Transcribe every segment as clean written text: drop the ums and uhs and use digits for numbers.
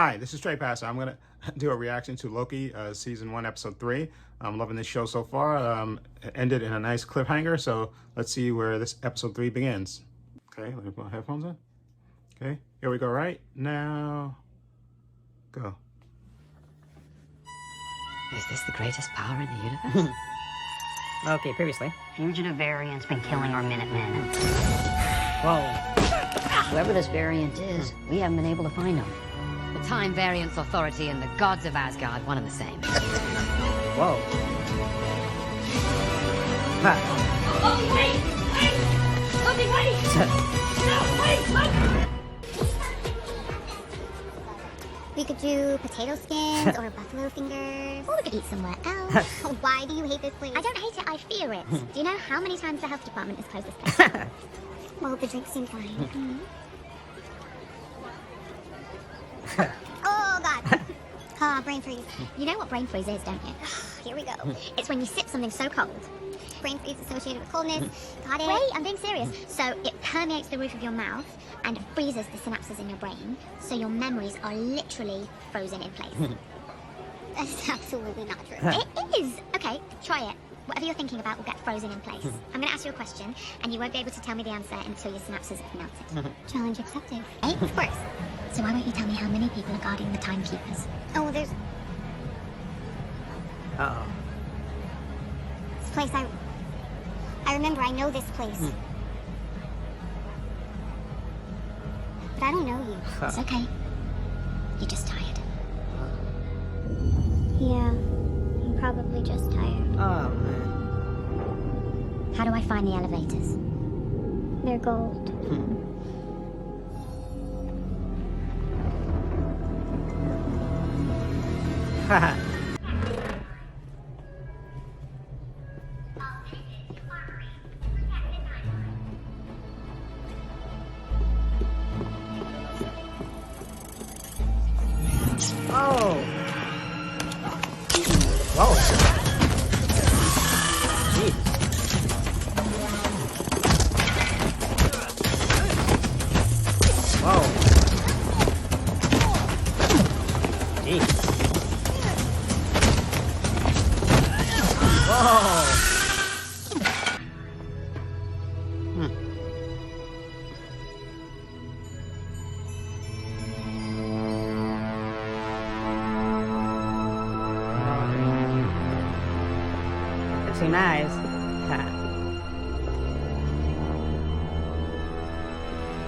Hi, this is Trey Passer. I'm going to do a reaction to Loki, Season 1, Episode 3. I'm loving this show so far. It ended in a nice cliffhanger, so let's see where this Episode 3 begins. Okay, let me put my headphones on. Okay, here we go right now. Go. Is this the greatest power in the universe? Okay, previously. Fugitive variant's been killing our Minutemen. Whoa. Whoever this variant is, we haven't been able to find him. The Time Variance Authority and the gods of Asgard, one and the same. Whoa. Ha. Loki, wait! Wait! Loki, wait! No, wait! We could do potato skins or buffalo fingers. Or we could eat somewhere else. Why do you hate this place? I don't hate it, I fear it. Do you know how many times the health department has closed this place? Well, the drinks seem fine. Oh, God. Ah, brain freeze. You know what brain freeze is, don't you? Here we go. It's when you sip something so cold. Brain freeze associated with coldness. Got it? Wait, I'm being serious. So it permeates the roof of your mouth and freezes the synapses in your brain, so your memories are literally frozen in place. That's absolutely not true. It is! Okay, try it. Whatever you're thinking about will get frozen in place. I'm going to ask you a question, and you won't be able to tell me the answer until your synapses have melted. Challenge accepted. Hey, of course. So why won't you tell me how many people are guarding the timekeepers? Oh, there's... Uh-oh. This place, I remember, I know this place. But I don't know you. It's okay. You're just tired. Yeah, I'm probably just tired. Oh, man. How do I find the elevators? They're gold. Haha. Oh! Whoa! Jeez. Whoa! Jeez. Whoa! Too nice.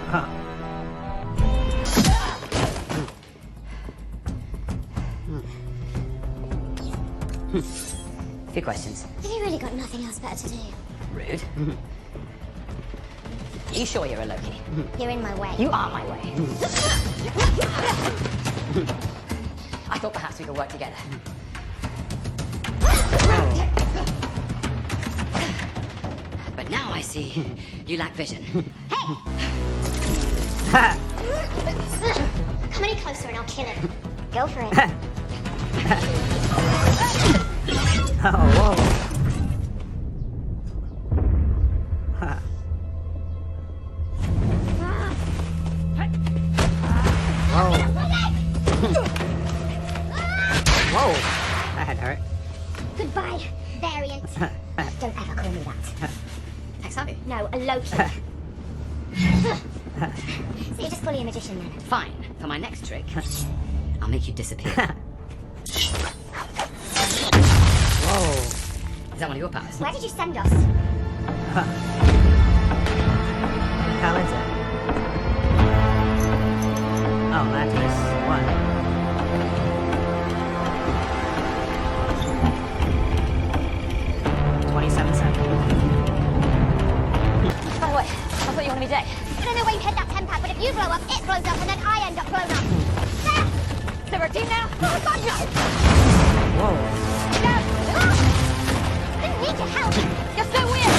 Huh. Few questions. Have you really got nothing else better to do? Rude. Are you sure you're a Loki? You're in my way. You are my way. I thought perhaps we could work together. But now I see you lack vision. Hey! Come any closer and I'll kill him. Go for it. Oh, whoa. Huh. Whoa. Whoa. That had hurt. Goodbye, variant. Don't ever call me that. Thanks, Abby. No, a Loki. So you're just fully a magician then? Fine. For my next trick, I'll make you disappear. Whoa. Is that one of your powers? Where did you send us? How is it? Oh, Lamentis 1. By the way, I thought you wanted me dead. I don't know where you hid that 10-pack, but if you blow up, it blows up, and then I end up blown up. So we're a team now? Oh, God, no! Whoa. No! Ah! I didn't need your help! You're so weird!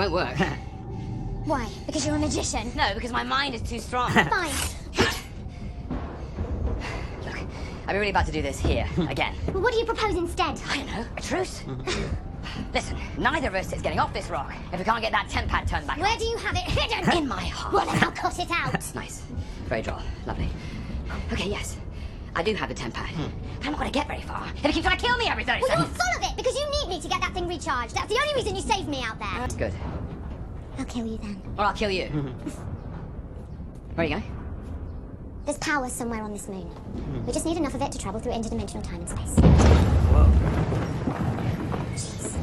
won't work. Why? Because you're a magician? No, because my mind is too strong. Fine. Look, I'd be really about to do this here, again. Well, what do you propose instead? I don't know, a truce? Listen, neither of us is getting off this rock if we can't get that temp pad turned back Where on. do you have it hidden? In my heart. Well, then I'll cut it out. Nice. Very droll. Lovely. Okay, yes. I do have the temp pad. But I'm not going to get very far if you keep trying to kill me every 30 Well, you're seconds. full of it because you need me to get that thing recharged. That's the only reason you saved me out there. Good. I'll kill you then. Or I'll kill you. Where are you going? There's power somewhere on this moon. We just need enough of it to travel through interdimensional time and space. Whoa. Jeez.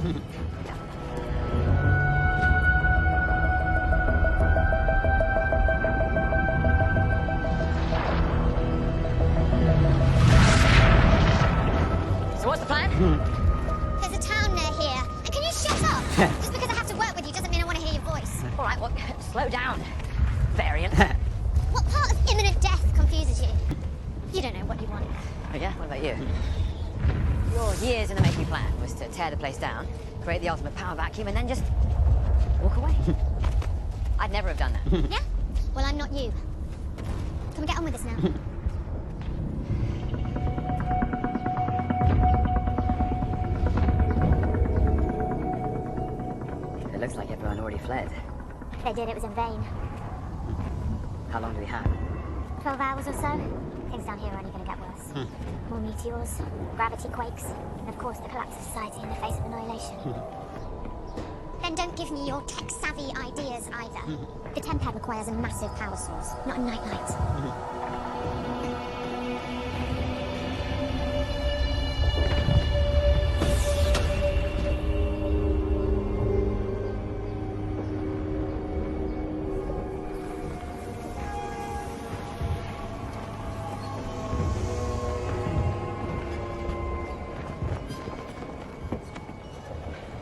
So what's the plan? There's a town near here. And can you shut up? Just because I have to work with you doesn't mean I want to hear your voice. All right, well, slow down, variant. What part of imminent death confuses you? You don't know what you want. Oh, yeah? What about you? Your years in the making plan was to tear the place down, create the ultimate power vacuum, and then just walk away. I'd never have done that. Yeah? Well, I'm not you. Can we get on with this now? It looks like everyone already fled. If they did, it was in vain. How long do we have? 12 hours or so. Things down here are only going to get worse. More meteors, gravity quakes, and of course the collapse of society in the face of annihilation. Then don't give me your tech-savvy ideas either. The tempad requires a massive power source, not a nightlight.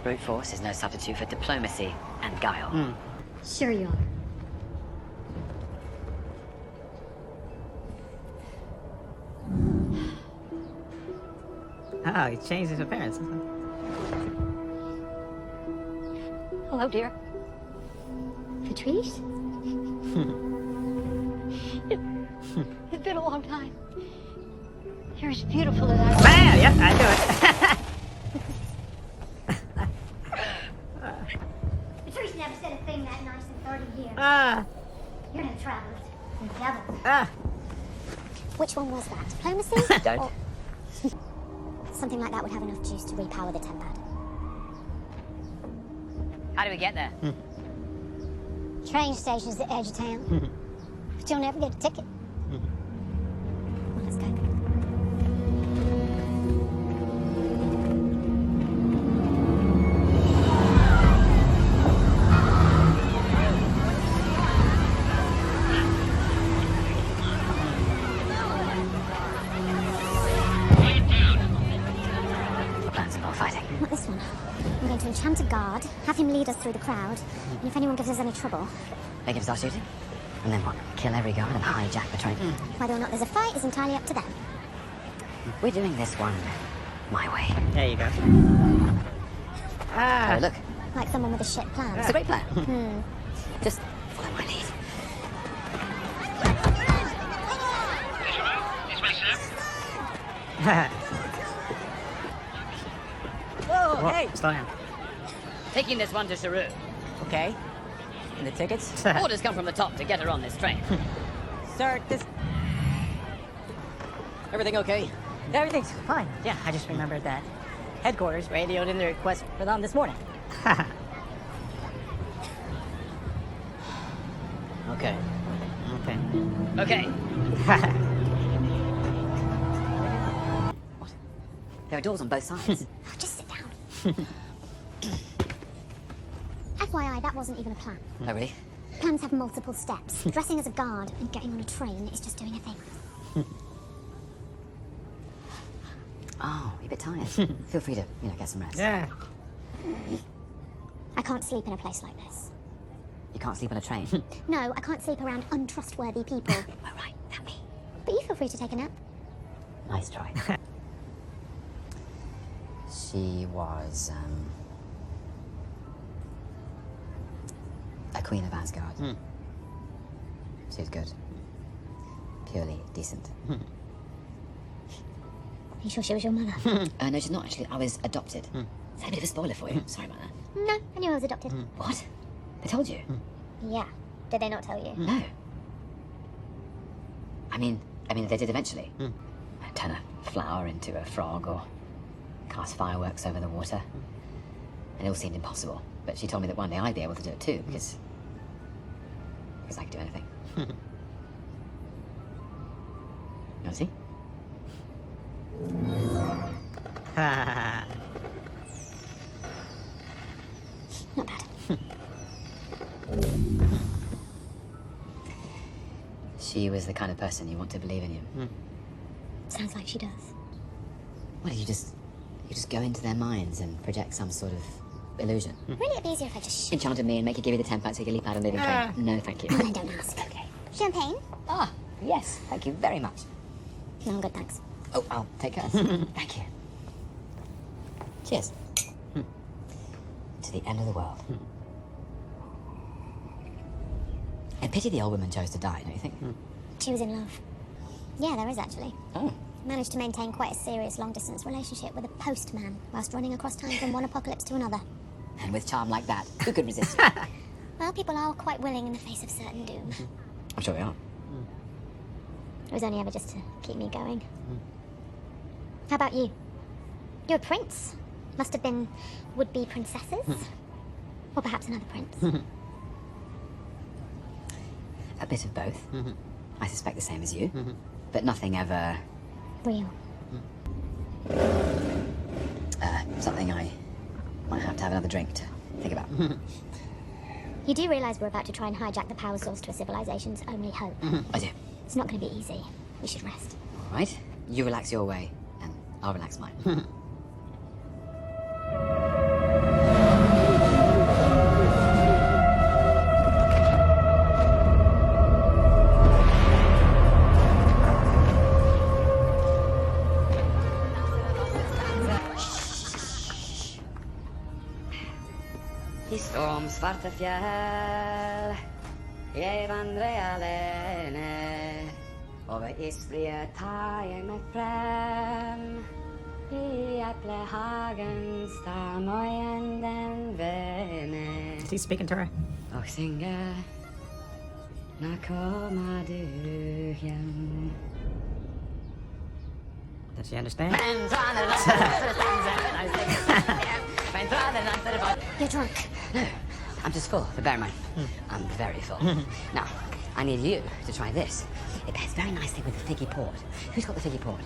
Brute force is no substitute for diplomacy and guile. Sure you are. Oh, he changed his appearance. Hello, dear. Patrice? It's been a long time. You're as beautiful as I Bam! Yep, I do it. Patrice never said a thing that nice in 30 years. Ah, You're no travelers. And devils. ah. Which one was that? Diplomacy? Don't. Or- Something like that would have enough juice to repower the tempad. How do we get there? Train station's the edge of town. But you'll never get a ticket. Well, let's go. Plans of more fighting. Not this one. I'm going to enchant a guard, have him lead us through the crowd, and if anyone gives us any trouble, They can start shooting? And then what? Kill every guard and hijack the train? whether or not there's a fight is entirely up to them. We're doing this one my way. There you go. Oh, Ah. look. Like someone with a shit plan. It's a great plan. Just follow my lead. Whoa, Whoa, hey. slow down. Taking this one to Saru. Okay. And the tickets? Orders come from the top to get her on this train. Sir, this... Everything okay? Everything's fine. Yeah, I just remembered that headquarters radioed in the request for them this morning. Okay. Okay. Okay. What? There are doors on both sides. Just sit down. FYI, that wasn't even a plan. Oh, really? Plans have multiple steps. Dressing as a guard and getting on a train is just doing a thing. Oh, you're a bit tired. Feel free to, get some rest. Yeah. I can't sleep in a place like this. You can't sleep on a train. No, I can't sleep around untrustworthy people. Oh, right, that me. But you feel free to take a nap. Nice try. She was, Queen of Asgard. She was good. Purely decent. Are you sure she was your mother? No, she's not actually. I was adopted. Is that a bit of a spoiler for you? Sorry about that. No, I knew I was adopted. What? They told you? Yeah. Did they not tell you? No. I mean, they did eventually. Turn a flower into a frog or cast fireworks over the water. And it all seemed impossible. But she told me that one day I'd be able to do it too, because I could do anything. You want to see? Not bad. She was the kind of person you want to believe in you. Sounds like she does. What, you just go into their minds and project some sort of illusion? Really, it'd be easier if I just... Enchanted me and make you give you the 10 so you can leap out and live in train. No, thank you. Well, then don't ask. Okay. Champagne? Ah, yes, thank you very much. No, I'm good, thanks. Oh, I'll take hers. Thank you. Cheers. To the end of the world. I pity the old woman chose to die, don't you think? She was in love. Yeah, there is actually. Oh. Managed to maintain quite a serious long-distance relationship with a postman whilst running across time from one apocalypse to another. And with charm like that, who could resist? Well, people are quite willing in the face of certain doom. I'm sure we are. It was only ever just to keep me going. How about you? You're a prince. Must have been would-be princesses? Or perhaps another prince. A bit of both. I suspect the same as you. But nothing ever... Real. Something I might have to have another drink to think about. You do realise we're about to try and hijack the power source to a civilization's only hope. I do. It's not going to be easy. We should rest. All right. You relax your way, and I'll relax mine. I stormsvarte fjäll jag vandrar alene. Over isfrie tar jeg meg frem. I eplehagen står morgen den vene. Is he speaking to her? Og synger, når kommer du hjem? Does she understand? You're drunk. No, I'm just full, but bear in mind, I'm very full. Now, I need you to try this. It pairs very nicely with the figgy port. Who's got the figgy port?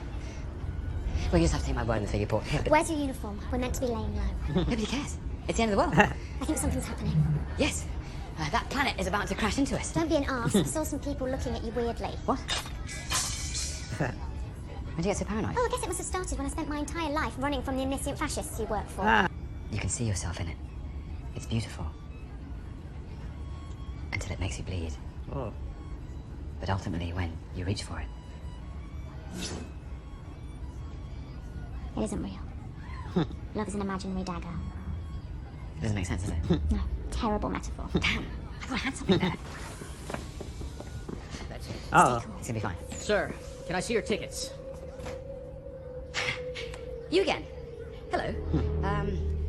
Well, you just have to take my word on the figgy port. Where's your uniform? We're meant to be laying low. Nobody cares. It's the end of the world. I think something's happening. Yes, that planet is about to crash into us. Don't be an arse. I saw some people looking at you weirdly. What? Why'd you get so paranoid? Oh, I guess it must have started when I spent my entire life running from the omniscient fascists you work for. You can see yourself in it. It's beautiful. Until it makes you bleed. Oh. But ultimately, when you reach for it, It isn't real. Love is an imaginary dagger. it doesn't make sense, does it? No, terrible metaphor. Damn, I thought I had something there. That's it. Oh. It's gonna be fine. Sir, can I see your tickets? You again. Hello.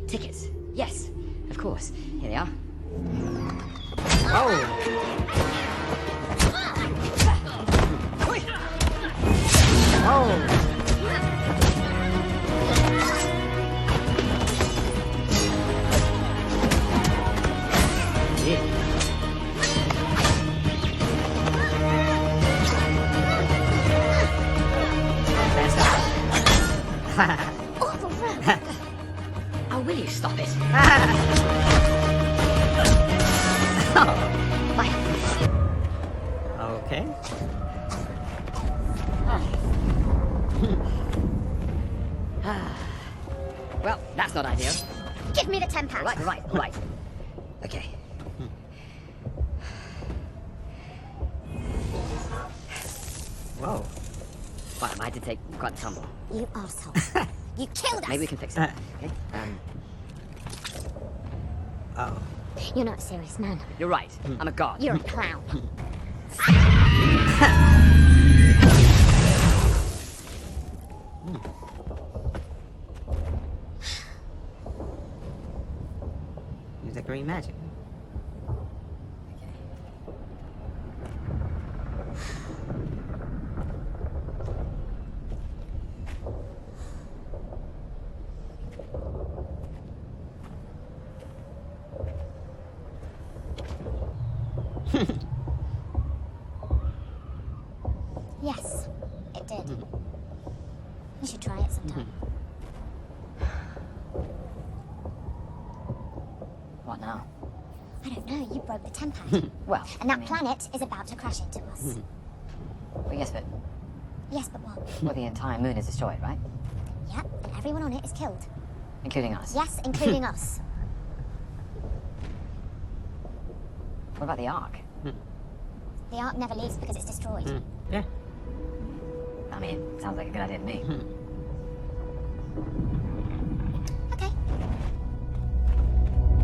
Tickets. Yes, of course. Here they are. Oh. Oh. Awful road. Oh, will you stop it? Bye. Okay. Well, that's not ideal. Give me the 10 pounds. Right. Okay. Whoa. Well, I did take quite a tumble. You arsehole. You killed us. Maybe we can fix it. Okay. Oh. You're not a serious man. You're right. I'm a god. You're a clown. Use that green magic. Yes, it did. You should try it sometime. What now? I don't know, you broke the template. Well, And that planet is about to crash into us. Well, yes, but Yes, but what? well, the entire moon is destroyed, right? Yep, and everyone on it is killed. Including us. Yes, including us. What about the Ark? The Ark never leaves because it's destroyed. Yeah. I mean, sounds like a good idea to me. Okay.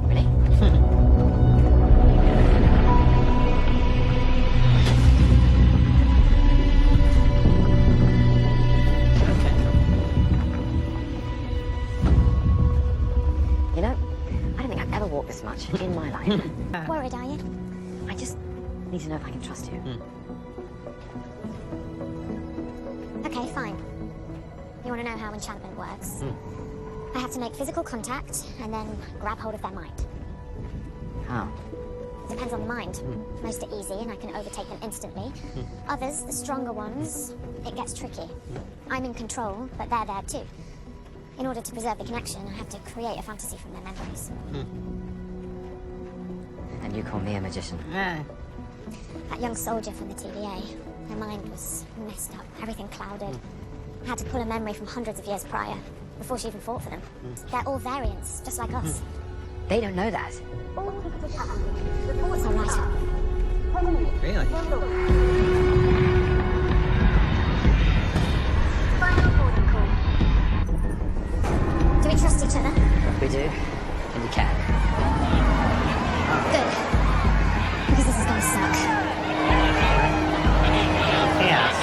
Ready? You know, I don't think I've ever walked this much in my life. Worried, are you? I just need to know if I can trust you. Okay, fine. You want to know how enchantment works? I have to make physical contact and then grab hold of their mind. How? Depends on the mind. Most are easy and I can overtake them instantly. Others, the stronger ones, it gets tricky. I'm in control, but they're there too. In order to preserve the connection, I have to create a fantasy from their memories. And you call me a magician? Ah. That young soldier from the TVA, her mind was messed up, everything clouded. I had to pull a memory from hundreds of years prior, before she even fought for them. They're all variants, just like us. They don't know that. Reports are right. Really? Final boarding call. Do we trust each other? We do, and you can. Good. Because this is gonna suck. Chaos.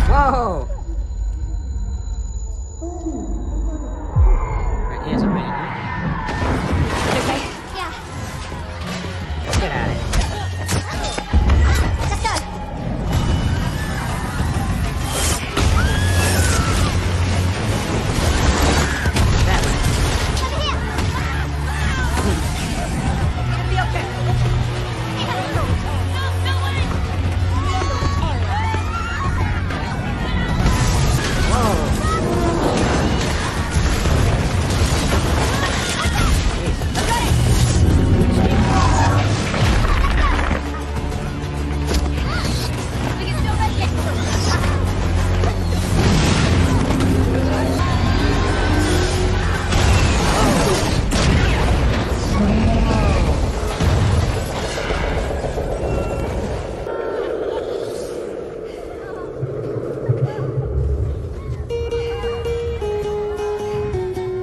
Whoa! Right, here's a ring. Okay. Yeah. Get at it. Let's go. That way. Over here. It'll be okay. Whoa! We can still make it.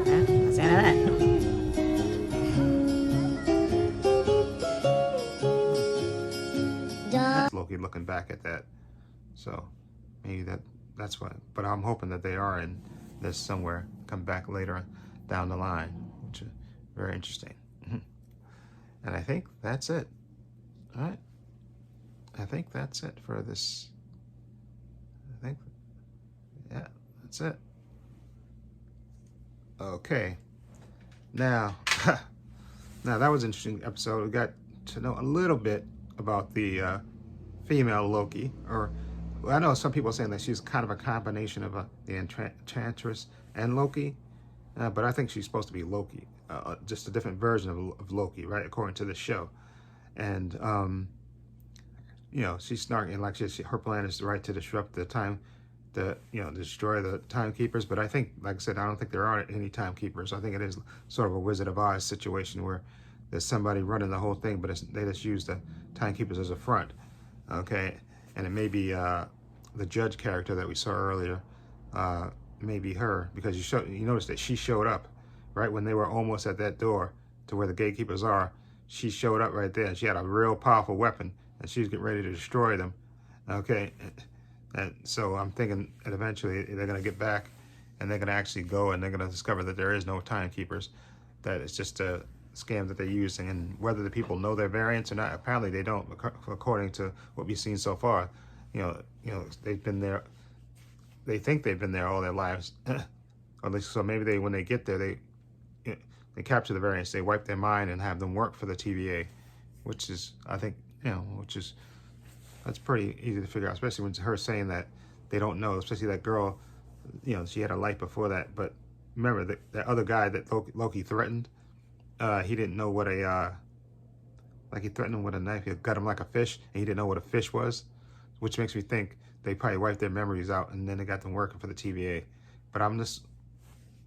Yeah, what's out of that? That's Loki looking back at that. So maybe that's what. But I'm hoping that they are in this somewhere. Come back later down the line, which is very interesting. And I think that's it. All right. I think that's it for this. I think, yeah, that's it. Okay. Now, now that was an interesting episode. We got to know a little bit about the female Loki, or well, I know some people are saying that she's kind of a combination of the Enchantress and Loki, but I think she's supposed to be Loki, just a different version of Loki, right? According to the show. and you know, she's snarking like her plan is right to disrupt the time, destroy the timekeepers. But I think, like I said, I don't think there are any timekeepers. I think it is sort of a Wizard of Oz situation where there's somebody running the whole thing, but they just use the timekeepers as a front. Okay, and it may be the judge character that we saw earlier. Maybe her, because you noticed that she showed up right when they were almost at that door to where the gatekeepers are. She showed up right there, and she had a real powerful weapon, and she's getting ready to destroy them. Okay, and so I'm thinking that eventually they're going to get back, and they're going to actually go, and they're going to discover that there is no timekeepers, that it's just a scam that they're using. And whether the people know their variants or not, apparently they don't, according to what we've seen so far. You know, they've been there. They think they've been there all their lives, or at least so. Maybe when they get there, they capture the variants, they wipe their mind and have them work for the TVA, which is, I think, that's pretty easy to figure out, especially when it's her saying that they don't know, especially that girl, she had a life before that. But remember, that other guy that Loki threatened, he didn't know what he threatened him with a knife. He got him like a fish, and he didn't know what a fish was, which makes me think they probably wiped their memories out, and then they got them working for the TVA. But I'm just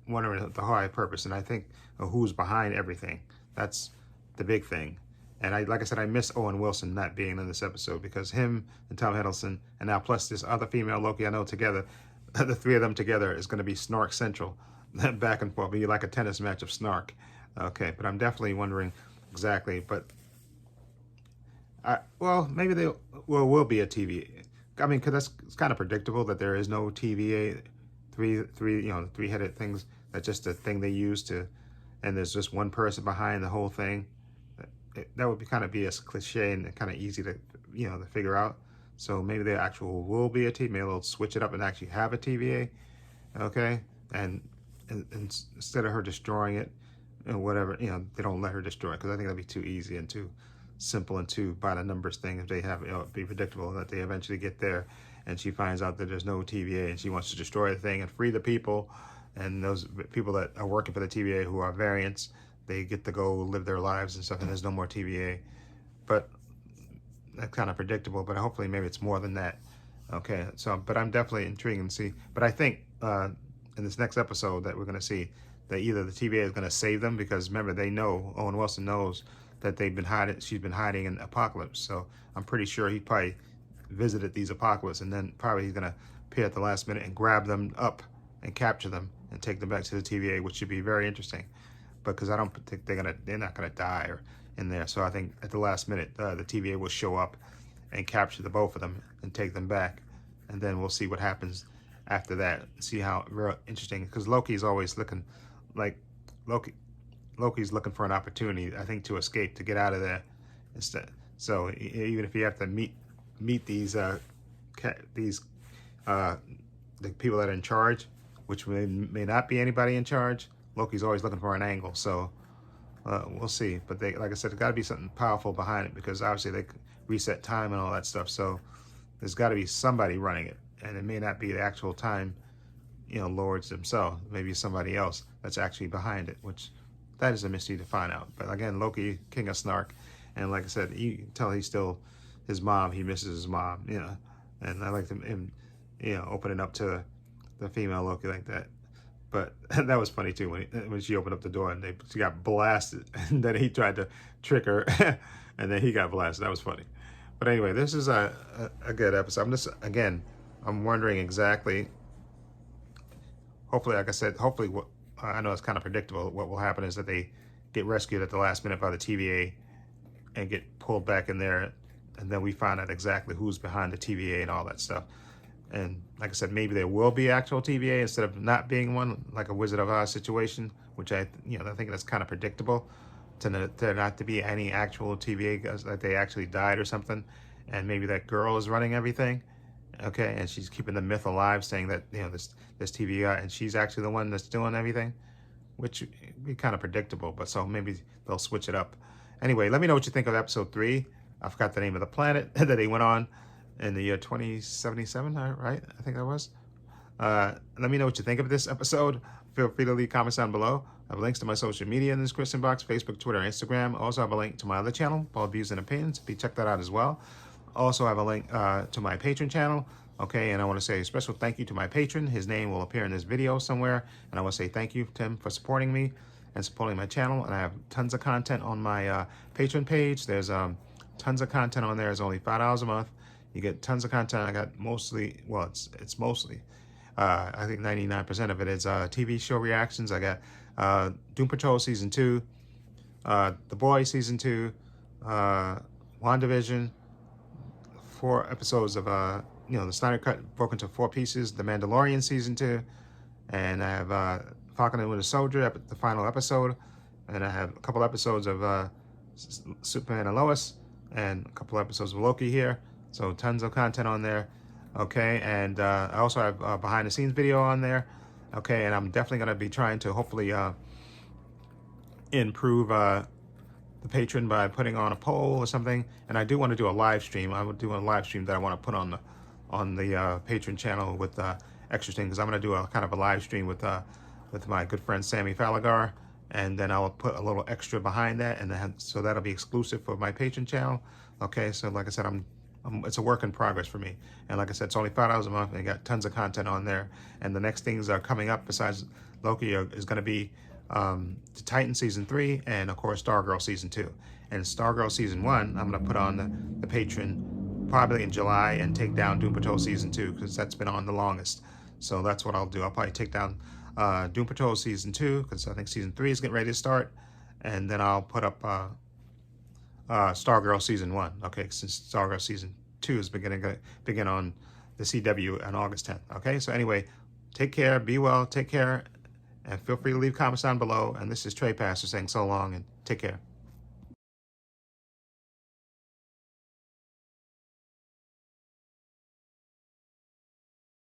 wondering the high purpose, and I think who's behind everything. That's the big thing. And like I said, I miss Owen Wilson not being in this episode, because him and Tom Hiddleston, and now plus this other female Loki I know together, the three of them together is going to be snark central. Back and forth, be like a tennis match of snark. Okay, but I'm definitely wondering exactly. But maybe they will be a TVA. I mean, because it's kind of predictable that there is no TVA. Three-headed things. That's just a thing they use to, and there's just one person behind the whole thing. That would be a cliche and kind of easy to to figure out. So maybe there actual will be a TVA. Maybe they'll switch it up and actually have a TVA. Okay, and instead of her destroying it, whatever, they don't let her destroy it, because I think that'd be too easy and too simple and too by the numbers thing. If they have it'd be predictable that they eventually get there, and she finds out that there's no TVA, and she wants to destroy the thing and free the people, and those people that are working for the TVA who are variants, they get to go live their lives and stuff, and there's no more TVA. But that's kind of predictable, but hopefully maybe it's more than that. Okay, so, but I'm definitely intrigued to see. But I think in this next episode that we're going to see, that either the TVA is going to save them, because remember, they know, Owen Wilson knows that she's been hiding in Apocalypse. So I'm pretty sure he probably visited these Apocalypse, and then probably he's going to appear at the last minute and grab them up and capture them and take them back to the TVA, which should be very interesting. Because I don't think they're not gonna die or in there. So I think at the last minute, the TVA will show up and capture the both of them and take them back, and then we'll see what happens after that. See how real interesting, because Loki's always looking like Loki's looking for an opportunity, I think, to escape, to get out of there instead. So even if you have to meet these the people that are in charge, which may not be anybody in charge, Loki's always looking for an angle. So we'll see. But like I said, there's got to be something powerful behind it, because obviously they reset time and all that stuff. So there's got to be somebody running it, and it may not be the actual time, lords themselves. Maybe somebody else that's actually behind it, which that is a mystery to find out. But again, Loki, king of snark, and like I said, you can tell he's still his mom. He misses his mom, and I like him, opening up to the female Loki like that. But that was funny too, when she opened up the door and she got blasted, and then he tried to trick her, and then he got blasted. That was funny. But anyway, this is a good episode. I'm wondering exactly. Hopefully, like I said, what I know it's kind of predictable. What will happen is that they get rescued at the last minute by the TVA and get pulled back in there, and then we find out exactly who's behind the TVA and all that stuff. And like I said, maybe there will be actual TVA instead of not being one, like a Wizard of Oz situation, which I think that's kind of predictable, to not to be any actual TVA, because like they actually died or something, and maybe that girl is running everything, okay, and she's keeping the myth alive, saying that this TVA, and she's actually the one that's doing everything, which would be kind of predictable. But so maybe they'll switch it up. Anyway, let me know what you think of episode 3. I forgot the name of the planet that they went on in the year 2077, right? I think that was. Let me know what you think of this episode. Feel free to leave comments down below. I have links to my social media in the description box, Facebook, Twitter, Instagram. Also have a link to my other channel, Bald Views and Opinions. Please check that out as well. Also have a link to my Patreon channel. Okay, and I want to say a special thank you to my patron. His name will appear in this video somewhere. And I want to say thank you to him for supporting me and supporting my channel. And I have tons of content on my Patreon page. There's tons of content on there. It's only $5 a month. You get tons of content. I got mostly, well, it's mostly, I think 99% of it is TV show reactions. I got Doom Patrol Season 2, The Boys Season 2, WandaVision, 4 episodes of, the Snyder Cut broken into 4 pieces, The Mandalorian Season 2, and I have Falcon and Winter Soldier, the final episode, and I have a couple episodes of Superman and Lois, and a couple episodes of Loki here. So tons of content on there. Okay, and I also have a behind the scenes video on there. Okay, and I'm definitely going to be trying to hopefully improve the Patreon by putting on a poll or something. And I do want to do a live stream. I would do a live stream that I want to put on the Patreon channel with extra things. I'm going to do a kind of a live stream with my good friend Sammy Falagar, and then I'll put a little extra behind that, and then so that'll be exclusive for my Patreon channel. Okay, so like I said, it's a work in progress for me, and like I said, it's only $5 a month, and I got tons of content on there. And the next things are coming up besides Loki is going to be the Titan Season 3, and of course Stargirl Season 2. And Stargirl Season 1, I'm going to put on the Patreon probably in July and take down Doom Patrol Season 2, because that's been on the longest. So that's what I'll do. I'll probably take down Doom Patrol Season 2, because I think Season 3 is getting ready to start, and then I'll put up Stargirl Season 1, okay, since Stargirl Season 2 is begin on the CW on August 10th, okay? So anyway, take care, be well, take care, and feel free to leave comments down below. And this is Trey Pastor saying so long, and take care.